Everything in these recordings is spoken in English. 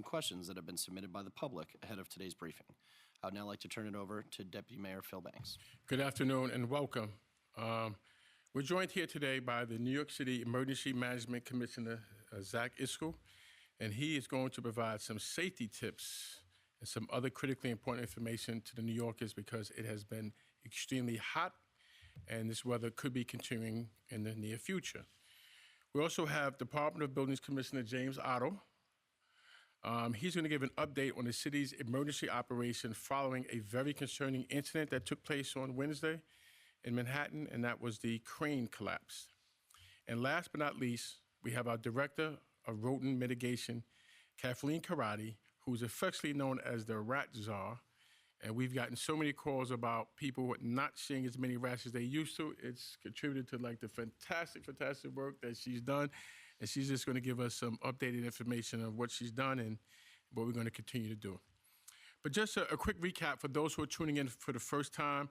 some questions that have been submitted by the public ahead of today's briefing. I would now like to turn it over to Deputy Mayor Phil Banks. Good afternoon and welcome. We're joined here today by the New York City Emergency Management Commissioner, Zach Iskel, and he is going to provide some safety tips and some other critically important information to the New Yorkers because it has been extremely hot and this weather could be continuing in the near future. We also have Department of Buildings Commissioner James Otto. He's going to give an update on the city's emergency operation following a very concerning incident that took place on Wednesday in Manhattan, and that was the crane collapse. And last but not least, we have our Director of Rodent Mitigation, Kathleen Karate, who's affectionately known as the Rat Czar. And we've gotten so many calls about people not seeing as many rats as they used to. It's contributed to like the fantastic work that she's done. And she's just going to give us some updated information of what she's done and what we're going to continue to do. But just a quick recap for those who are tuning in for the first time.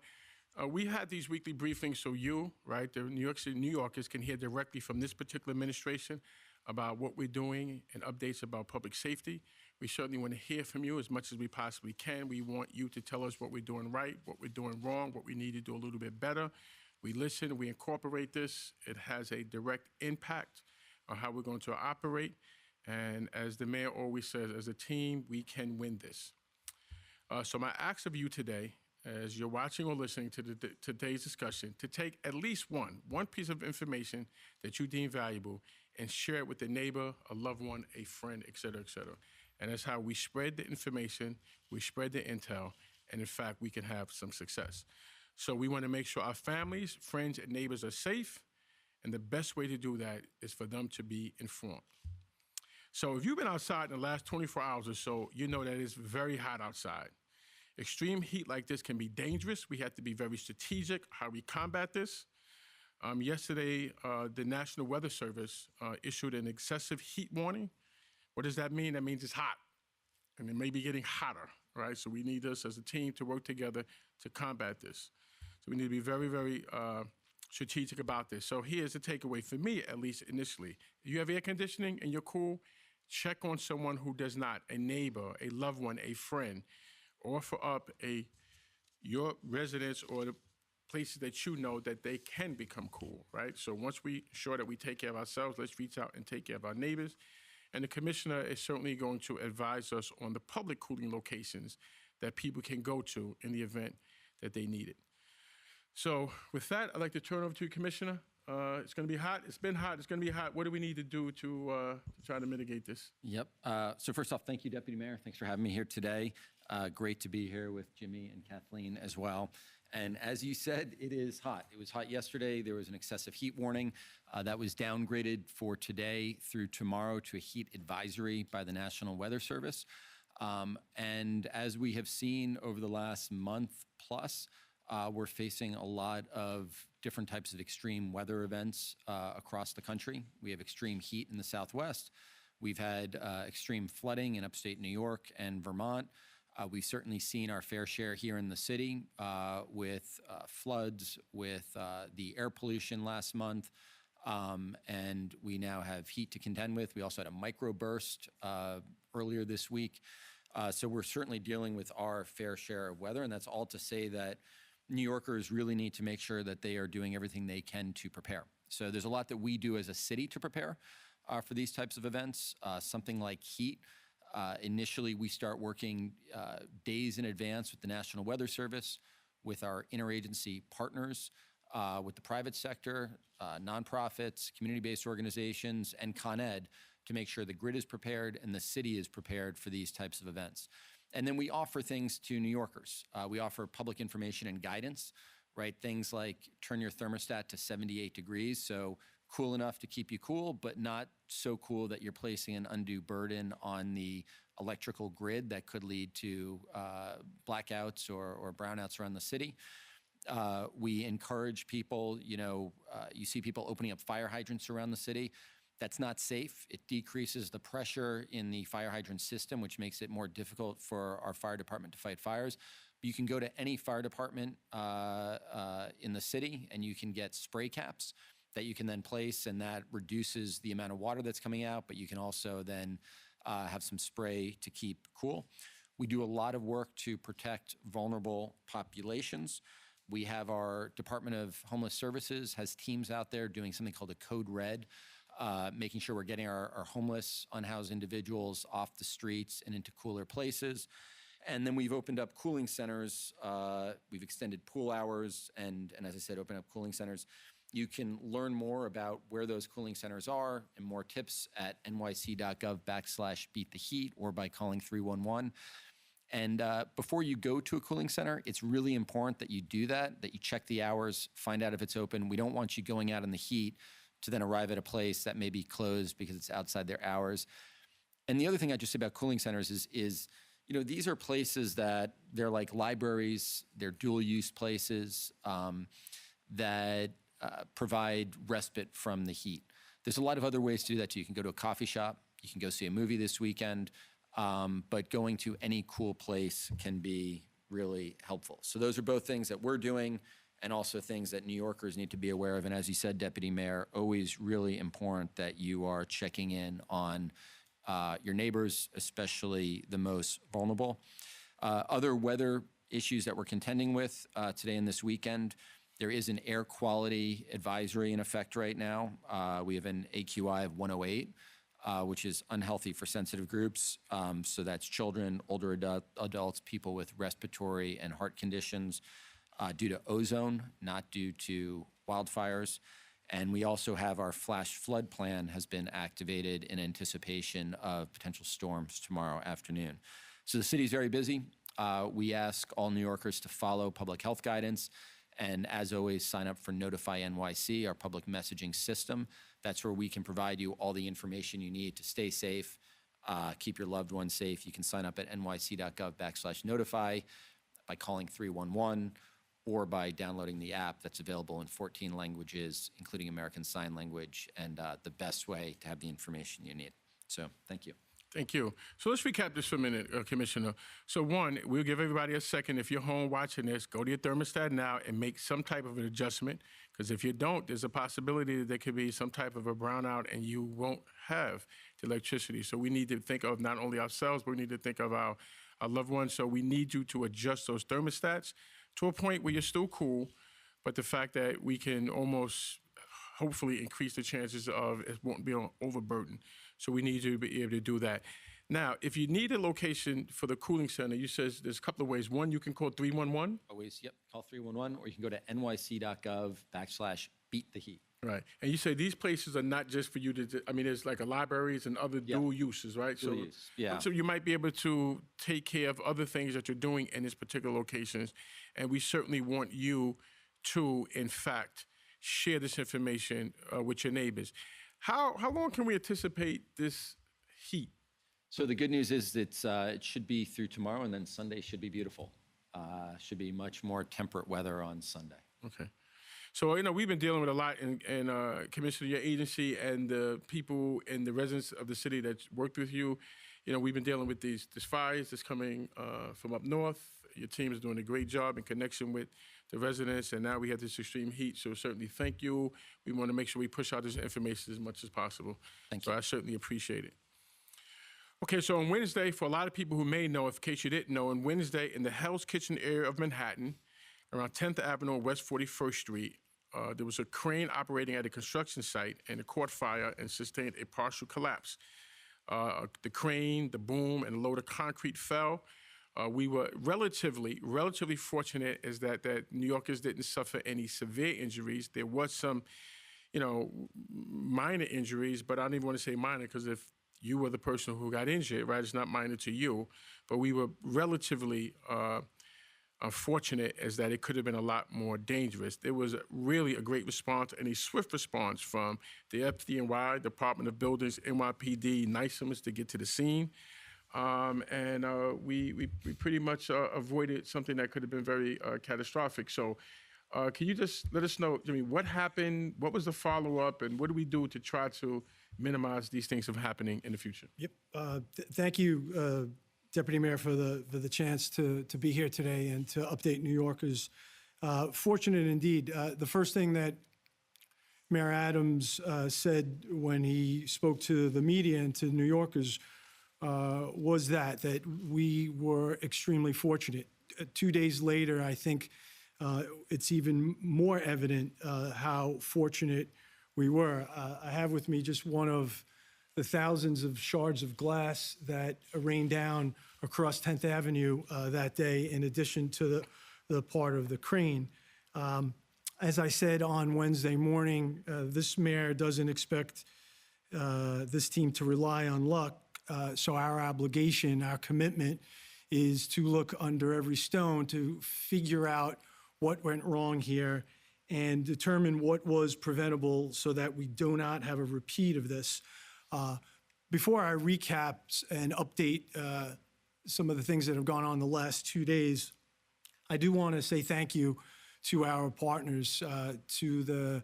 We had these weekly briefings so you, right, the New York City New Yorkers can hear directly from this particular administration about what we're doing and updates about public safety. We certainly want to hear from you as much as we possibly can. We want you to tell us what we're doing right, what we're doing wrong, what we need to do a little bit better. We listen, we incorporate this. It has a direct impact on how we're going to operate. And as the mayor always says, as a team, we can win this. So my ask of you today, as you're watching or listening to today's discussion, to take at least one piece of information that you deem valuable and share it with a neighbor, a loved one, a friend, et cetera, et cetera. And that's how we spread the information, we spread the intel, and in fact, we can have some success. So we want to make sure our families, friends, and neighbors are safe, and the best way to do that is for them to be informed. So if you've been outside in the last 24 hours or so, you know that it's very hot outside. Extreme heat like this can be dangerous. We have to be very strategic how we combat this. Yesterday, the National Weather Service issued an excessive heat warning. What does that mean? That means it's hot, and it may be getting hotter, right? So we need us as a team to work together to combat this. So we need to be very strategic about this. So here's the takeaway for me, at least initially. If you have air conditioning and you're cool, check on someone who does not, a neighbor, a loved one, a friend. Offer up your residents or the places that you know that they can become cool, right? So once we ensure that we take care of ourselves, let's reach out and take care of our neighbors. And the commissioner is certainly going to advise us on the public cooling locations that people can go to in the event that they need it. So with that, I'd like to turn over to you, Commissioner. It's going to be hot. It's been hot. It's going to be hot. What do we need to do to try to mitigate this? Yep. So first off, thank you, Deputy Mayor. Thanks for having me here today. Great to be here with Jimmy and Kathleen as well. And as you said, it is hot. It was hot yesterday. There was an excessive heat warning that was downgraded for today through tomorrow to a heat advisory by the National Weather Service. And as we have seen over the last month plus, we're facing a lot of different types of extreme weather events across the country. We have extreme heat in the Southwest. We've had extreme flooding in upstate New York and Vermont. We've certainly seen our fair share here in the city with floods, with the air pollution last month, and we now have heat to contend with. We also had a microburst earlier this week. So we're certainly dealing with our fair share of weather, and that's all to say that New Yorkers really need to make sure that they are doing everything they can to prepare. So there's a lot that we do as a city to prepare for these types of events, something like heat. Initially, we start working days in advance with the National Weather Service, with our interagency partners, with the private sector, nonprofits, community-based organizations, and Con Ed to make sure the grid is prepared and the city is prepared for these types of events. And then we offer things to New Yorkers. We offer public information and guidance, right? Things like turn your thermostat to 78 degrees, so cool enough to keep you cool, but not so cool that you're placing an undue burden on the electrical grid that could lead to blackouts or brownouts around the city. We encourage people, you see people opening up fire hydrants around the city. That's not safe. It decreases the pressure in the fire hydrant system, which makes it more difficult for our fire department to fight fires. But you can go to any fire department in the city and you can get spray caps that you can then place, and that reduces the amount of water that's coming out, but you can also then have some spray to keep cool. We do a lot of work to protect vulnerable populations. We have our Department of Homeless Services has teams out there doing something called a Code Red, making sure we're getting our homeless, unhoused individuals off the streets and into cooler places. And then we've opened up cooling centers. We've extended pool hours and as I said, open up cooling centers. You can learn more about where those cooling centers are and more tips at nyc.gov/beattheheat or by calling 311. And before you go to a cooling center, it's really important that you do that you check the hours, find out if it's open. We don't want you going out in the heat to then arrive at a place that may be closed because it's outside their hours. And the other thing I just say about cooling centers is these are places that they're like libraries, they're dual-use places that provide respite from the heat. There's a lot of other ways to do that too. You can go to a coffee shop, you can go see a movie this weekend, but going to any cool place can be really helpful. So those are both things that we're doing and also things that New Yorkers need to be aware of. And as you said, Deputy Mayor, always really important that you are checking in on your neighbors, especially the most vulnerable. Other weather issues that we're contending with today and this weekend, there is an air quality advisory in effect right now. We have an AQI of 108, which is unhealthy for sensitive groups. So that's children, older adults, people with respiratory and heart conditions due to ozone, not due to wildfires. And we also have our flash flood plan has been activated in anticipation of potential storms tomorrow afternoon. So the city's very busy. We ask all New Yorkers to follow public health guidance. And as always, sign up for Notify NYC, our public messaging system. That's where we can provide you all the information you need to stay safe, keep your loved ones safe. You can sign up at nyc.gov/notify by calling 311 or by downloading the app that's available in 14 languages, including American Sign Language, and the best way to have the information you need. So thank you. Thank you. So let's recap this for a minute, Commissioner. So one, we'll give everybody a second. If you're home watching this, go to your thermostat now and make some type of an adjustment. Because if you don't, there's a possibility that there could be some type of a brownout and you won't have the electricity. So we need to think of not only ourselves, but we need to think of our loved ones. So we need you to adjust those thermostats to a point where you're still cool, but the fact that we can almost hopefully increase the chances of it won't be overburdened. So we need you to be able to do that. Now, if you need a location for the cooling center, you says there's a couple of ways. One, you can call 311. Always, yep, call 311, or you can go to nyc.gov/beattheheat. Right. And you say these places are not just for you to, I mean, there's like a libraries and other dual uses, right? Dual use, yeah. So you might be able to take care of other things that you're doing in these particular locations. And we certainly want you to, in fact, share this information with your neighbors. How long can we anticipate this heat? So the good news is it should be through tomorrow, and then Sunday should be beautiful. Should be much more temperate weather on Sunday. Okay. So, we've been dealing with a lot in Commissioner, your agency and the people and the residents of the city that worked with you. We've been dealing with these fires that's coming from up north. Your team is doing a great job in connection with the residents, and now we have this extreme heat, so certainly thank you. We want to make sure we push out this information as much as possible. Thank you. So I certainly appreciate it. Okay, so on Wednesday, for a lot of people who may know, in case you didn't know, on Wednesday in the Hell's Kitchen area of Manhattan, around 10th Avenue and West 41st Street, there was a crane operating at a construction site, and it caught fire and sustained a partial collapse. The crane, the boom, and a load of concrete fell. We were relatively fortunate is that New Yorkers didn't suffer any severe injuries. There was some, minor injuries, but I don't even want to say minor because if you were the person who got injured, right, it's not minor to you. But we were relatively fortunate as that it could have been a lot more dangerous. There was really a great response and a swift response from the FDNY, Department of Buildings, NYPD, NYCMS to get to the scene. We pretty much avoided something that could have been very catastrophic. So can you just let us know, what happened, what was the follow-up, and what do we do to try to minimize these things from happening in the future? Yep. Thank you, Deputy Mayor, for the chance to be here today and to update New Yorkers. Fortunate indeed. The first thing that Mayor Adams said when he spoke to the media and to New Yorkers was that we were extremely fortunate. 2 days later, I think it's even more evident how fortunate we were. I have with me just one of the thousands of shards of glass that rained down across 10th Avenue that day, in addition to the part of the crane. As I said on Wednesday morning, this mayor doesn't expect this team to rely on luck. So our obligation, our commitment is to look under every stone to figure out what went wrong here and determine what was preventable so that we do not have a repeat of this. Before I recap and update some of the things that have gone on the last 2 days, I do want to say thank you to our partners, to the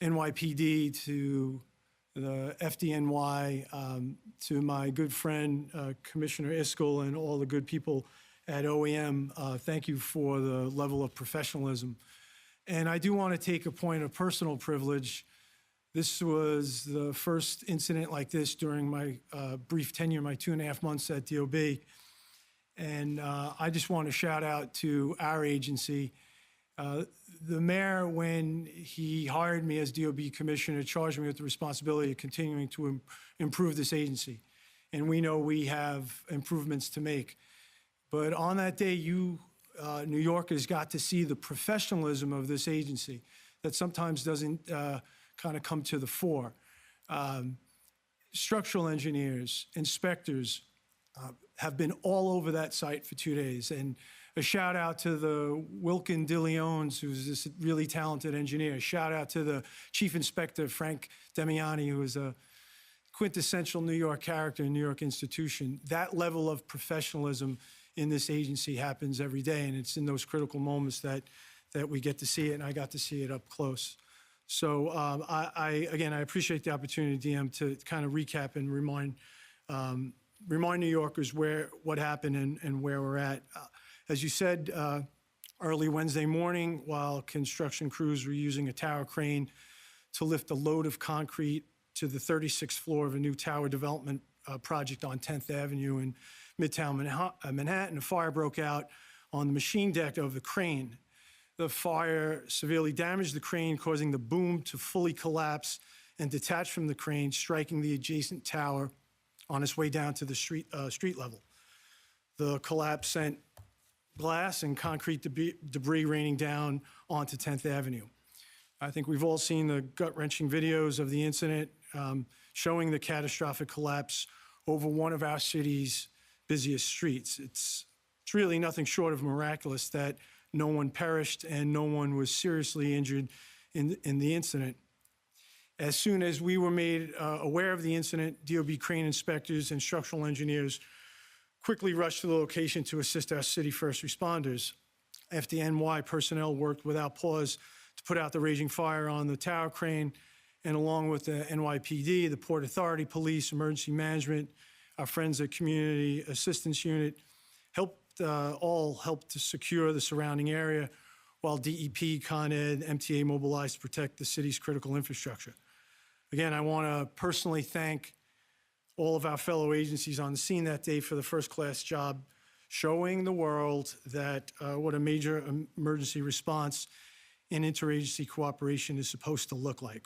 NYPD, to the FDNY, to my good friend, Commissioner Iskell, and all the good people at OEM. Thank you for the level of professionalism. And I do want to take a point of personal privilege. This was the first incident like this during my brief tenure, my 2.5 months at DOB. And I just want to shout out to our agency. The mayor, when he hired me as DOB commissioner, charged me with the responsibility of continuing to improve this agency. And we know we have improvements to make. But on that day, you New Yorkers got to see the professionalism of this agency that sometimes doesn't kind of come to the fore. Structural engineers, inspectors have been all over that site for 2 days. And a shout out to the Wilkin DeLeons, who's this really talented engineer. A shout out to the chief inspector, Frank Demiani, who is a quintessential New York character, New York institution. That level of professionalism in this agency happens every day, and it's in those critical moments that we get to see it, and I got to see it up close. So again, I appreciate the opportunity, DM, to kind of recap and remind New Yorkers what happened and where we're at. As you said, early Wednesday morning, while construction crews were using a tower crane to lift a load of concrete to the 36th floor of a new tower development project on 10th Avenue in Midtown Manhattan, a fire broke out on the machine deck of the crane. The fire severely damaged the crane, causing the boom to fully collapse and detach from the crane, striking the adjacent tower on its way down to the street level. The collapse sent glass and concrete debris raining down onto 10th Avenue. I think we've all seen the gut-wrenching videos of the incident showing the catastrophic collapse over one of our city's busiest streets. It's really nothing short of miraculous that no one perished and no one was seriously injured in the incident. As soon as we were made aware of the incident, DOB crane inspectors and structural engineers quickly rushed to the location to assist our city first responders. FDNY personnel worked without pause to put out the raging fire on the tower crane, and along with the NYPD, the Port Authority, police, emergency management, our friends at Community Assistance Unit, all helped to secure the surrounding area, while DEP, Con Ed, MTA mobilized to protect the city's critical infrastructure. Again, I want to personally thank all of our fellow agencies on the scene that day for the first-class job, showing the world that what a major emergency response and interagency cooperation is supposed to look like.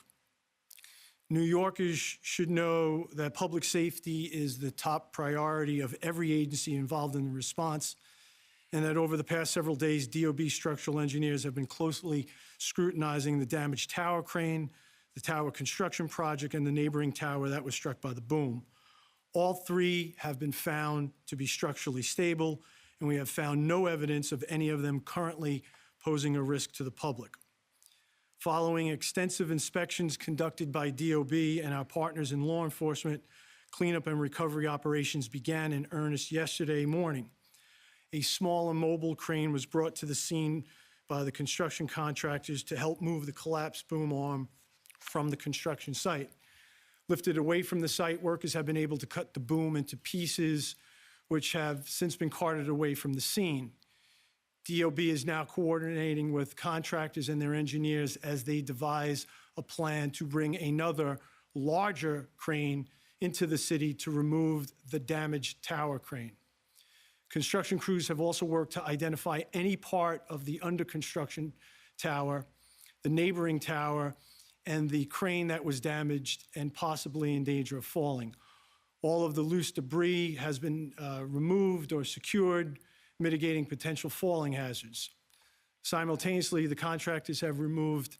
New Yorkers should know that public safety is the top priority of every agency involved in the response, and that over the past several days, DOB structural engineers have been closely scrutinizing the damaged tower crane, the tower construction project, and the neighboring tower that was struck by the boom. All three have been found to be structurally stable, and we have found no evidence of any of them currently posing a risk to the public. Following extensive inspections conducted by DOB and our partners in law enforcement, cleanup and recovery operations began in earnest yesterday morning. A small and mobile crane was brought to the scene by the construction contractors to help move the collapsed boom arm from the construction site. Lifted away from the site, workers have been able to cut the boom into pieces, which have since been carted away from the scene. DOB is now coordinating with contractors and their engineers as they devise a plan to bring another larger crane into the city to remove the damaged tower crane. Construction crews have also worked to identify any part of the under construction tower, the neighboring tower, and the crane that was damaged and possibly in danger of falling. All of the loose debris has been removed or secured, mitigating potential falling hazards. Simultaneously, the contractors have removed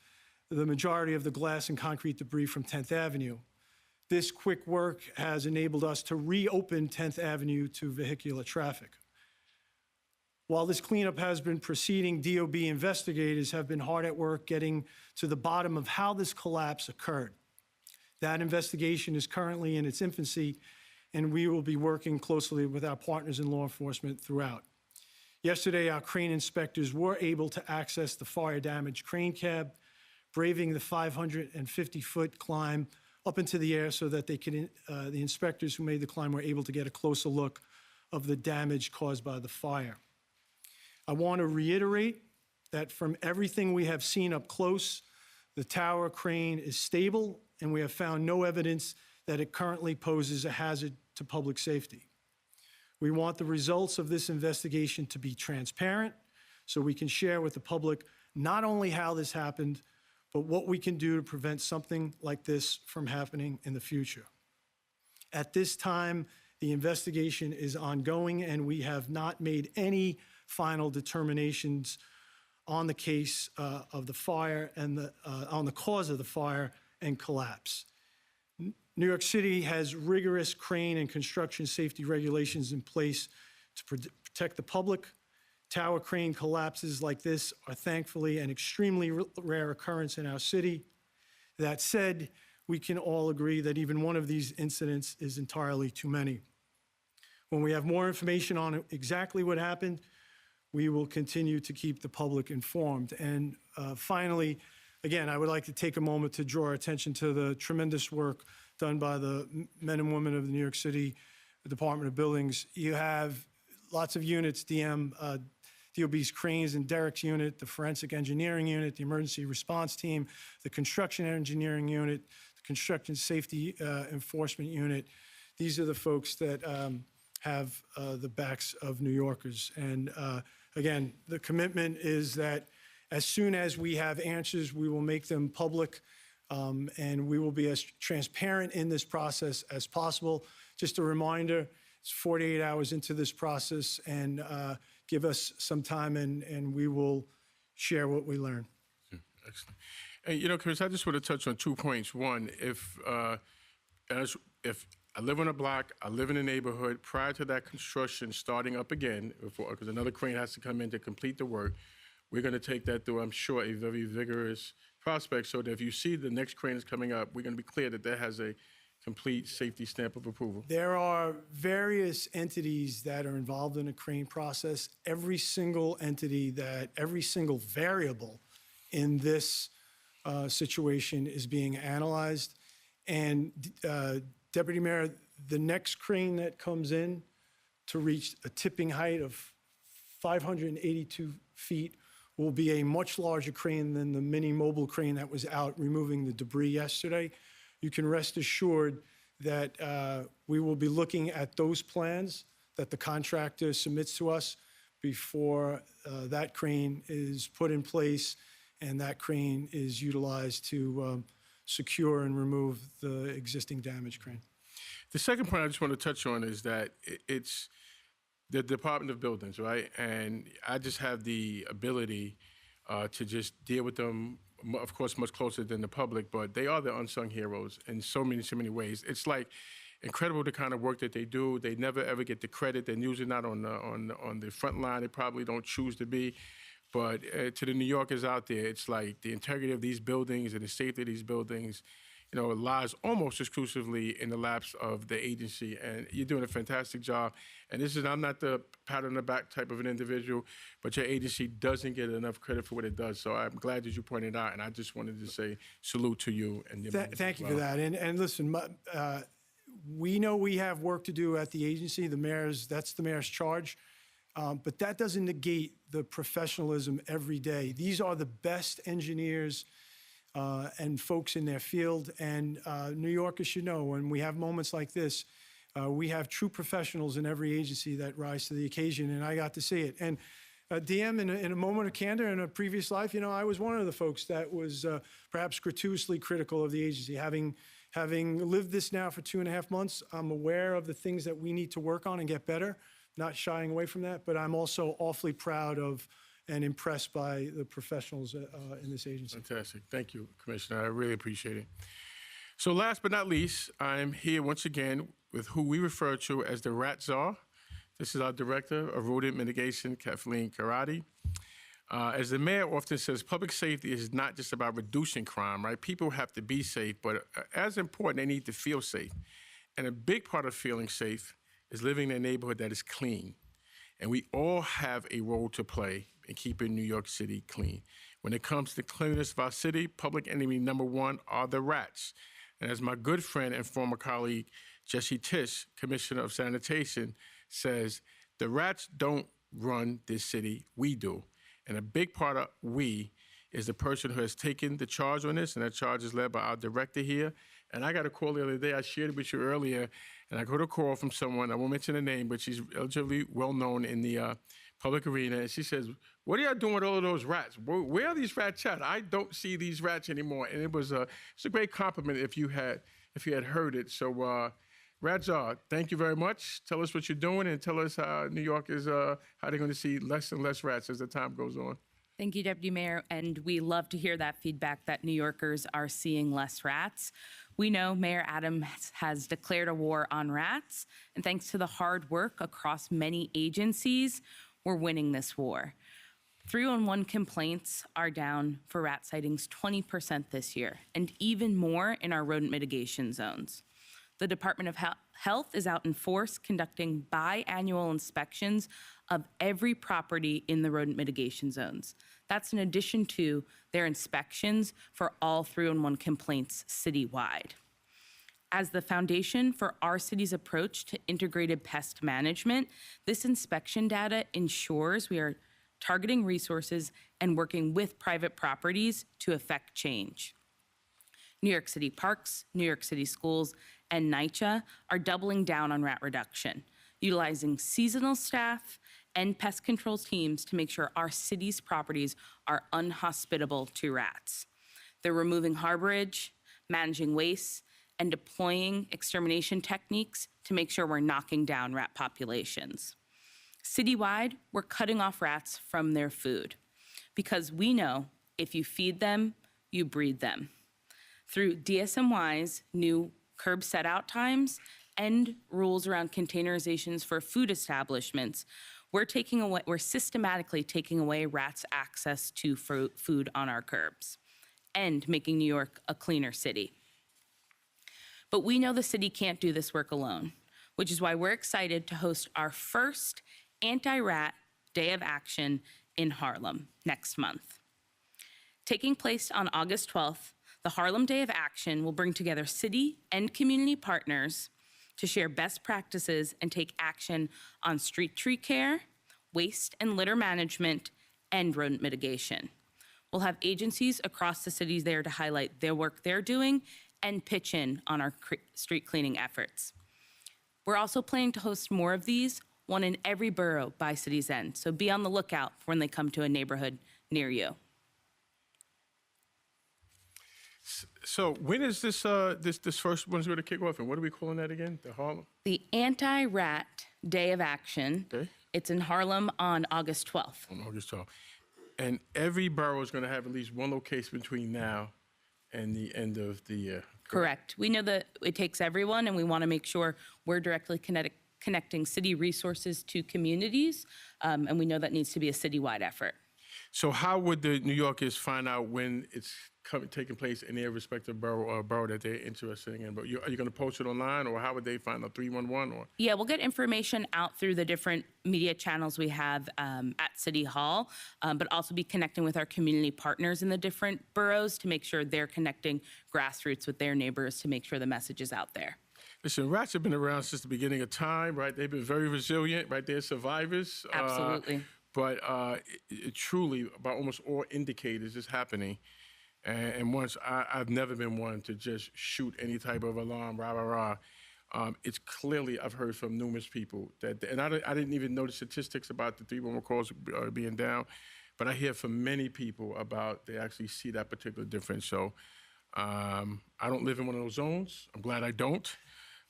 the majority of the glass and concrete debris from 10th Avenue. This quick work has enabled us to reopen 10th Avenue to vehicular traffic. While this cleanup has been proceeding, DOB investigators have been hard at work getting to the bottom of how this collapse occurred. That investigation is currently in its infancy, and we will be working closely with our partners in law enforcement throughout. Yesterday, our crane inspectors were able to access the fire-damaged crane cab, braving the 550-foot climb up into the air so that the inspectors who made the climb were able to get a closer look of the damage caused by the fire. I want to reiterate that from everything we have seen up close, the tower crane is stable, and we have found no evidence that it currently poses a hazard to public safety. We want the results of this investigation to be transparent so we can share with the public not only how this happened, but what we can do to prevent something like this from happening in the future. At this time, the investigation is ongoing, and we have not made any final determinations on the case of the fire and on the cause of the fire and collapse. New York City has rigorous crane and construction safety regulations in place to protect the public. Tower crane collapses like this are thankfully an extremely rare occurrence in our city. That said, we can all agree that even one of these incidents is entirely too many. When we have more information on exactly what happened, we will continue to keep the public informed. And finally, again, I would like to take a moment to draw our attention to the tremendous work done by the men and women of the New York City Department of Buildings. You have lots of units, DOB's cranes and derricks unit, the forensic engineering unit, the emergency response team, the construction engineering unit, the construction safety enforcement unit. These are the folks that have the backs of New Yorkers. And again, the commitment is that as soon as we have answers, we will make them public, and we will be as transparent in this process as possible. Just a reminder, it's 48 hours into this process, and give us some time, and we will share what we learn. Excellent. And, you know, Chris, I just want to touch on 2 points. One, if I live on a block, I live in a neighborhood, prior to that construction starting up again, because another crane has to come in to complete the work, we're going to take that through, I'm sure, a very vigorous prospect, so that if you see the next crane is coming up, we're going to be clear that that has a complete safety stamp of approval. There are various entities that are involved in a crane process. Every single entity every single variable in this situation is being analyzed. And Deputy Mayor, the next crane that comes in to reach a tipping height of 582 feet will be a much larger crane than the mini mobile crane that was out removing the debris yesterday. You can rest assured that we will be looking at those plans that the contractor submits to us before that crane is put in place and that crane is utilized to secure and remove the existing damaged crane. The second point I just want to touch on is that it's the Department of Buildings, right? And I just have the ability to just deal with them, of course, much closer than the public, but they are the unsung heroes in so many ways. It's like incredible the kind of work that they do. They never ever get the credit. They're usually not on the front line. They probably don't choose to be. But to the New Yorkers out there, it's like the integrity of these buildings and the safety of these buildings, you know, lies almost exclusively in the laps of the agency. And you're doing a fantastic job. And I'm not the pat on the back type of an individual, but your agency doesn't get enough credit for what it does. So I'm glad that you pointed out, and I just wanted to say salute to you. And Thank you for that. And listen, we know we have work to do at the agency. That's the mayor's charge. But that doesn't negate the professionalism every day. These are the best engineers and folks in their field. And New Yorkers should know when we have moments like this, we have true professionals in every agency that rise to the occasion, and I got to see it. And DM, in a moment of candor in a previous life, I was one of the folks that was perhaps gratuitously critical of the agency. Having lived this now for 2.5 months, I'm aware of the things that we need to work on and get better, not shying away from that, but I'm also awfully proud of and impressed by the professionals in this agency. Fantastic. Thank you, Commissioner. I really appreciate it. So last but not least, I'm here once again with who we refer to as the Rat Czar. This is our Director of Rodent Mitigation, Kathleen Karate. As the mayor often says, public safety is not just about reducing crime, right? People have to be safe, but as important, they need to feel safe. And a big part of feeling safe is living in a neighborhood that is clean. And we all have a role to play in keeping New York City clean. When it comes to the cleanliness of our city, public enemy number one are the rats. And as my good friend and former colleague, Jesse Tisch, Commissioner of Sanitation, says, the rats don't run this city, we do. And a big part of we is the person who has taken the charge on this, and that charge is led by our director here. And I got a call the other day, I shared it with you earlier, and I got a call from someone, I won't mention the name, but she's relatively well-known in the public arena, and she says, what are y'all doing with all of those rats? Where are these rats at? I don't see these rats anymore. And it's a great compliment if you had heard it. So, Rat Czar, thank you very much. Tell us what you're doing and tell us how New York is, how they're going to see less and less rats as the time goes on. Thank you, Deputy Mayor, and we love to hear that feedback that New Yorkers are seeing less rats. We know Mayor Adams has declared a war on rats, and thanks to the hard work across many agencies, we're winning this war. 311 complaints are down for rat sightings 20% this year, and even more in our rodent mitigation zones. The Department of Health is out in force conducting biannual inspections of every property in the rodent mitigation zones. That's in addition to their inspections for all 311 complaints citywide. As the foundation for our city's approach to integrated pest management, this inspection data ensures we are targeting resources and working with private properties to effect change. New York City Parks, New York City Schools, and NYCHA are doubling down on rat reduction, utilizing seasonal staff and pest control teams to make sure our city's properties are unhospitable to rats. They're removing harborage, managing waste, and deploying extermination techniques to make sure we're knocking down rat populations. Citywide, we're cutting off rats from their food because we know if you feed them, you breed them. Through DSMY's new curb set-out times and rules around containerizations for food establishments, we're systematically taking away rats' access to food on our curbs and making New York a cleaner city. But we know the city can't do this work alone, which is why we're excited to host our first anti-rat Day of Action in Harlem next month. Taking place on August 12th, the Harlem Day of Action will bring together city and community partners to share best practices and take action on street tree care, waste and litter management, and rodent mitigation. We'll have agencies across the cities there to highlight their work they're doing and pitch in on our street cleaning efforts. We're also planning to host more of these, one in every borough by city's end, so be on the lookout for when they come to a neighborhood near you. So when is this first one's going to kick off, and what are we calling that again? The Harlem? The Anti-Rat Day of Action. Okay. It's in Harlem on August 12th. On August 12th. And every borough is going to have at least one location between now and the end of the year. Correct. We know that it takes everyone, and we want to make sure we're directly connecting city resources to communities, and we know that needs to be a citywide effort. So how would the New Yorkers find out when it's taking place in their respective borough that they're interested in? But are you going to post it online, or how would they find out? 311 or? Yeah, we'll get information out through the different media channels we have at City Hall, but also be connecting with our community partners in the different boroughs to make sure they're connecting grassroots with their neighbors to make sure the message is out there. Listen, rats have been around since the beginning of time, right? They've been very resilient, right? They're survivors. Absolutely. But truly, by almost all indicators, it's happening. And once I've never been one to just shoot any type of alarm, rah, rah, rah. It's clearly, I've heard from numerous people that, and I didn't even know the statistics about the 311 calls being down, but I hear from many people about they actually see that particular difference. So I don't live in one of those zones. I'm glad I don't.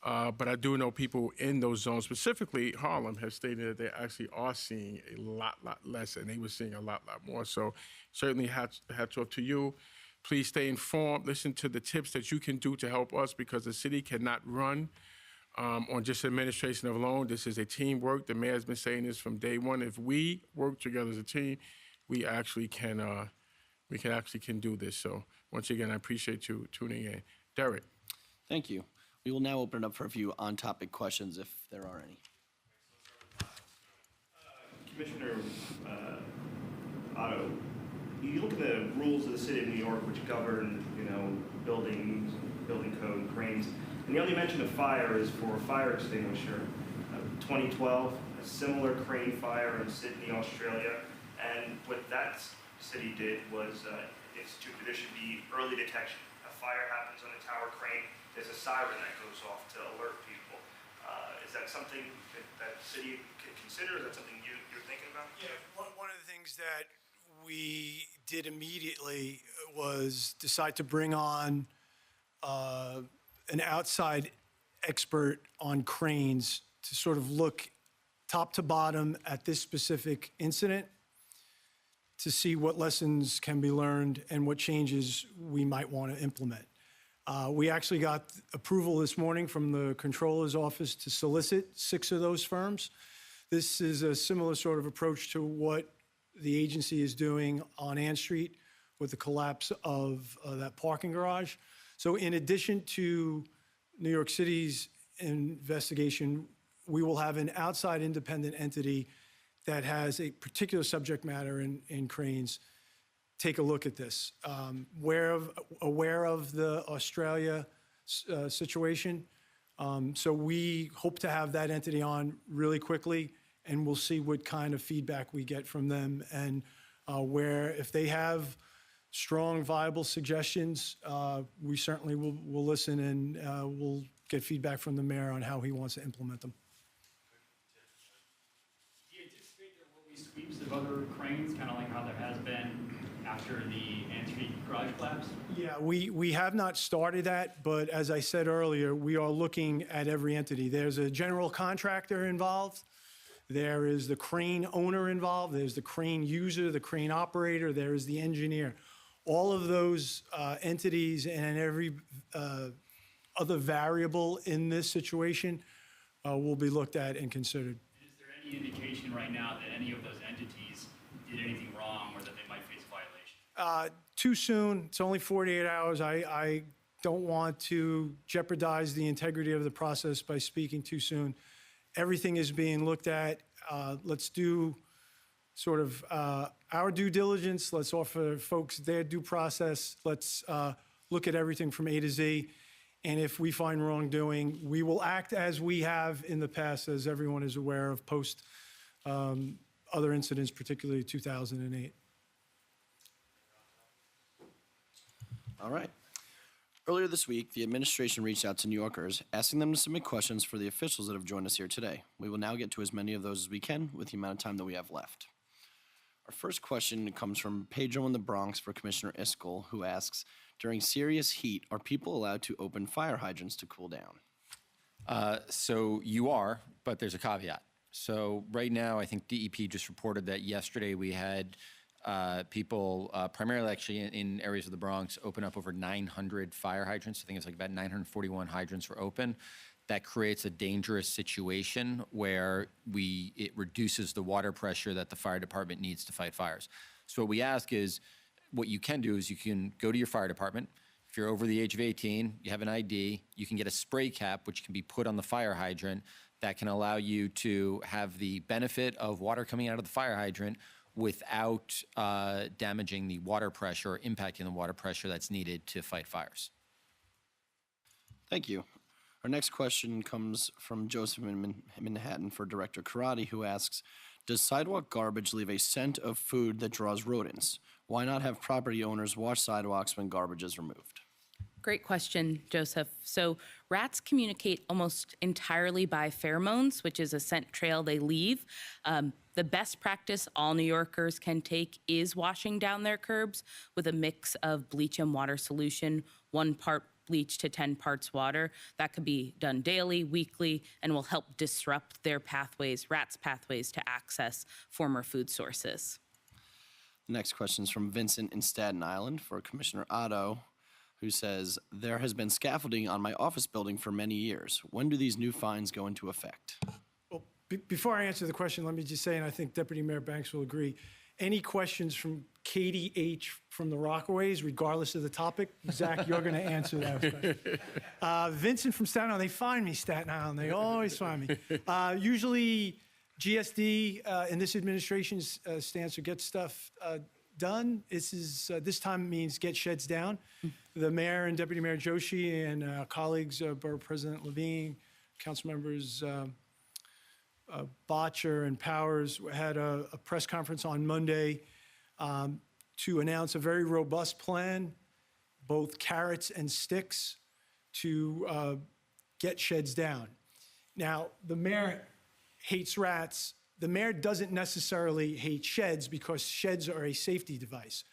But I do know people in those zones, specifically Harlem, have stated that they actually are seeing a lot less, and they were seeing a lot more. So certainly hats off to you. Please stay informed. Listen to the tips that you can do to help us, because the city cannot run on just administration alone. This is a teamwork. The mayor's been saying this from day one. If we work together as a team, we actually can do this. So once again, I appreciate you tuning in. Derek. Thank you. We will now open it up for a few on-topic questions, if there are any. Commissioner Otto, you look at the rules of the city of New York, which govern, buildings, building code, cranes, and the only mention of fire is for a fire extinguisher. 2012, a similar crane fire in Sydney, Australia, and what that city did was institute that there should be early detection. A fire happens on a tower crane, there's a siren that goes off to alert people. Is that something that the city could consider? Is that something you're thinking about? Yeah, one of the things that we did immediately was decide to bring on an outside expert on cranes to sort of look top to bottom at this specific incident to see what lessons can be learned and what changes we might want to implement. We actually got approval this morning from the Controller's Office to solicit 6 of those firms. This is a similar sort of approach to what the agency is doing on Ann Street with the collapse of that parking garage. So in addition to New York City's investigation, we will have an outside independent entity that has a particular subject matter in cranes take a look at this. Aware of the Australia situation. So we hope to have that entity on really quickly, and we'll see what kind of feedback we get from them, and if they have strong, viable suggestions, we certainly will listen, and we'll get feedback from the mayor on how he wants to implement them. Do you anticipate there will be sweeps of other cranes, kind of like how there has been after the Ann Street garage collapse? Yeah, we have not started that, but as I said earlier, we are looking at every entity. There's a general contractor involved. There is the crane owner involved. There's the crane user, the crane operator. There is the engineer. All of those entities and every other variable in this situation will be looked at and considered. Is there any indication right now that any of those entities did anything wrong or that they might face a violation? Too soon. It's only 48 hours. I don't want to jeopardize the integrity of the process by speaking too soon. Everything is being looked at. Let's do sort of our due diligence. Let's offer folks their due process. Let's look at everything from A to Z. And if we find wrongdoing, we will act as we have in the past, as everyone is aware of, post other incidents, particularly 2008. All right. Earlier this week, the administration reached out to New Yorkers, asking them to submit questions for the officials that have joined us here today. We will now get to as many of those as we can with the amount of time that we have left. Our first question comes from Pedro in the Bronx for Commissioner Iskell, who asks, during serious heat, are people allowed to open fire hydrants to cool down? So you are, but there's a caveat. So right now, I think DEP just reported that yesterday we had people, primarily actually in areas of the Bronx, open up over 900 fire hydrants. I think it's like about 941 hydrants were open. That creates a dangerous situation where it reduces the water pressure that the fire department needs to fight fires. So what we ask is, what you can do is you can go to your fire department. If you're over the age of 18, you have an ID, you can get a spray cap, which can be put on the fire hydrant that can allow you to have the benefit of water coming out of the fire hydrant without damaging the water pressure or impacting the water pressure that's needed to fight fires. Thank you. Our next question comes from Joseph in Manhattan for Director Karate, who asks, Does sidewalk garbage leave a scent of food that draws rodents? Why not have property owners wash sidewalks when garbage is removed? Great question, Joseph. So rats communicate almost entirely by pheromones, which is a scent trail they leave. The best practice all New Yorkers can take is washing down their curbs with a mix of bleach and water solution, 1 part bleach to 10 parts water. That could be done daily, weekly, and will help disrupt their pathways, rats' pathways to access former food sources. Next question is from Vincent in Staten Island for Commissioner Otto, who says, there has been scaffolding on my office building for many years. When do these new fines go into effect? Well, before I answer the question, let me just say, and I think Deputy Mayor Banks will agree, any questions from Katie H. from the Rockaways, regardless of the topic, Zach, you're going to answer that question. Vincent from Staten Island, they find me, Staten Island. They always find me. Usually GSD in this administration's stance to get stuff done. This time means get sheds down. The mayor and Deputy Mayor Joshi and colleagues, Borough President Levine, council members Botcher and Powers had a press conference on Monday to announce a very robust plan, both carrots and sticks, to get sheds down. Now, the mayor hates rats. The mayor doesn't necessarily hate sheds because sheds are a safety device.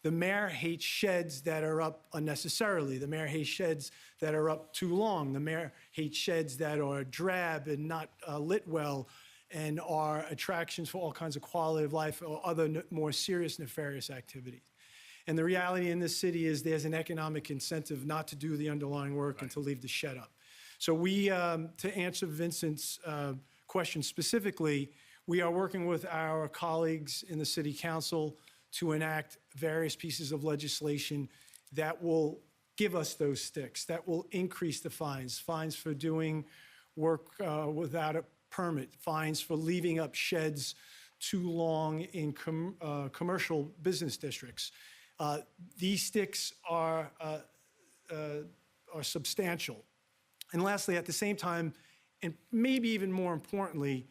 The mayor hates sheds that are up unnecessarily. The mayor hates sheds that are up too long. The mayor hates sheds that are drab and not lit well and are attractions for all kinds of quality of life or other more serious nefarious activities. And the reality in this city is there's an economic incentive not to do the underlying work and to leave the shed up. So we, to answer Vincent's question specifically, we are working with our colleagues in the City Council to enact various pieces of legislation that will give us those sticks, that will increase the fines, fines for doing work without a permit, fines for leaving up sheds too long in commercial business districts. These sticks are substantial. And lastly, at the same time, and maybe even more importantly,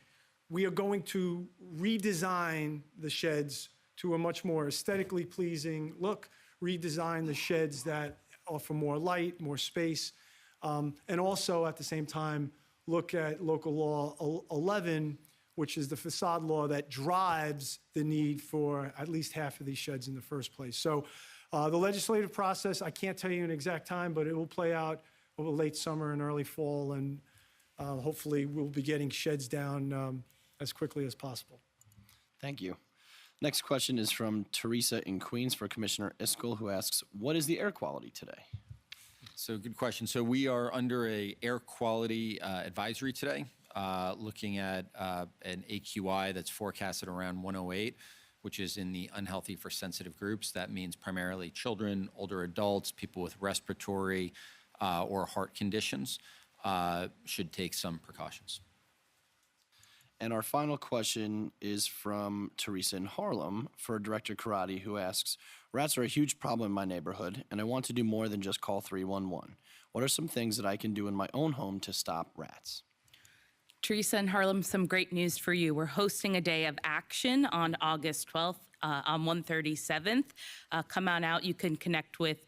we are going to redesign the sheds to a much more aesthetically pleasing look, redesign the sheds that offer more light, more space, and also at the same time look at local law 11, which is the facade law that drives the need for at least half of these sheds in the first place. So the legislative process, I can't tell you an exact time, but it will play out over late summer and early fall, and hopefully we'll be getting sheds down as quickly as possible. Thank you. Next question is from Teresa in Queens for Commissioner Iscol, who asks, what is the air quality today? So good question. So we are under a air quality advisory today, looking at an AQI that's forecasted around 108, which is in the unhealthy for sensitive groups. That means primarily children, older adults, people with respiratory or heart conditions should take some precautions. And our final question is from Teresa in Harlem for Director Karate, who asks, rats are a huge problem in my neighborhood, and I want to do more than just call 311. What are some things that I can do in my own home to stop rats? Teresa in Harlem, some great news for you. We're hosting a day of action on August 12th on 137th. Come on out. You can connect with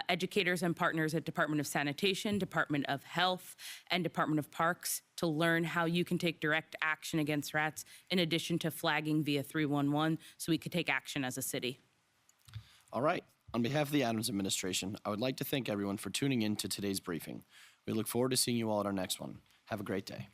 educators and partners at Department of Sanitation, Department of Health, and Department of Parks to learn how you can take direct action against rats in addition to flagging via 311 so we could take action as a city. All right. On behalf of the Adams administration, I would like to thank everyone for tuning in to today's briefing. We look forward to seeing you all at our next one. Have a great day.